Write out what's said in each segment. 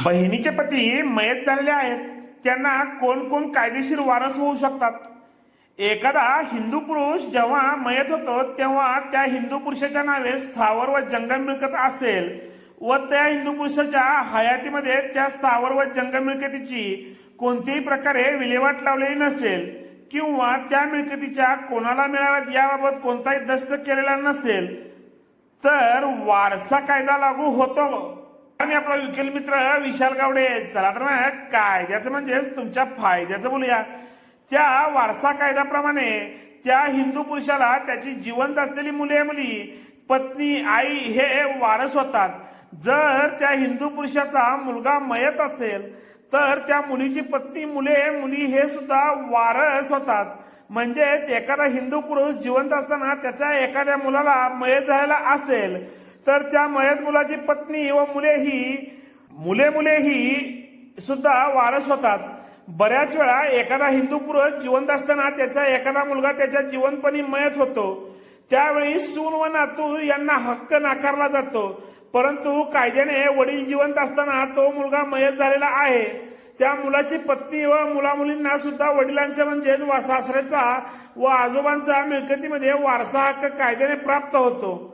बहिणीचे पती मयत झालेले आहेत, त्यांना कोण कोण कायदेशीर वारस होऊ शकतात? एखादा हिंदू पुरुष जेव्हा मयत होतो तेव्हा त्या हिंदू पुरुषाच्या नावे स्थावर व जंगम मिळकत असेल व त्या हिंदू पुरुषाच्या हयातीमध्ये त्या स्थावर व जंगम मिळकतीची कोणत्याही प्रकारे विल्हेवाट लावलेली नसेल किंवा त्या मिळकतीच्या कोणाला मिळाव्यात याबाबत कोणताही दस्त केलेला नसेल तर वारसा कायदा लागू होतो। आणि आपला वकील मित्र विशाल गावडे, चला तर मग कायद्याचं म्हणजे तुमच्या फायद्याचं बोलूया। त्या वारसा कायद्याप्रमाणे त्या हिंदू पुरुषाला त्याची जिवंत असलेली मुले मुली पत्नी आई हे वारस होतात। जर त्या हिंदू पुरुषाचा मुलगा मयत असेल तर त्या मुलीची पत्नी मुले मुली हे सुद्धा वारस होतात। म्हणजेच एखादा हिंदू पुरुष जिवंत असताना त्याच्या एखाद्या मुलाला मयत झालेला असेल तर त्या मयत मुलाची पत्नी व मुले ही सुद्धा वारस होतात। बऱ्याच वेळा एखादा हिंदू पुरुष जिवंत असताना त्याचा एखादा मुलगा त्याच्या जीवनपणी मयत होतो, त्यावेळी सून व नातू यांना हक्क नाकारला जातो। परंतु कायद्याने वडील जिवंत असताना तो मुलगा मयत झालेला आहे, त्या मुलाची पत्नी व मुलामुलींना सुद्धा वडिलांच्या म्हणजेच सासऱ्याचा व आजोबांचा मिळकतीमध्ये वारसा हक्क कायद्याने प्राप्त होतो।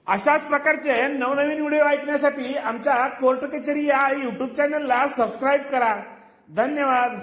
अशाच प्रकारचे नवनवीन व्हिडिओ ऐकण्यासाठी आमच्या कोर्ट कचेरी या युट्यूब चॅनलला सबस्क्राईब करा। धन्यवाद।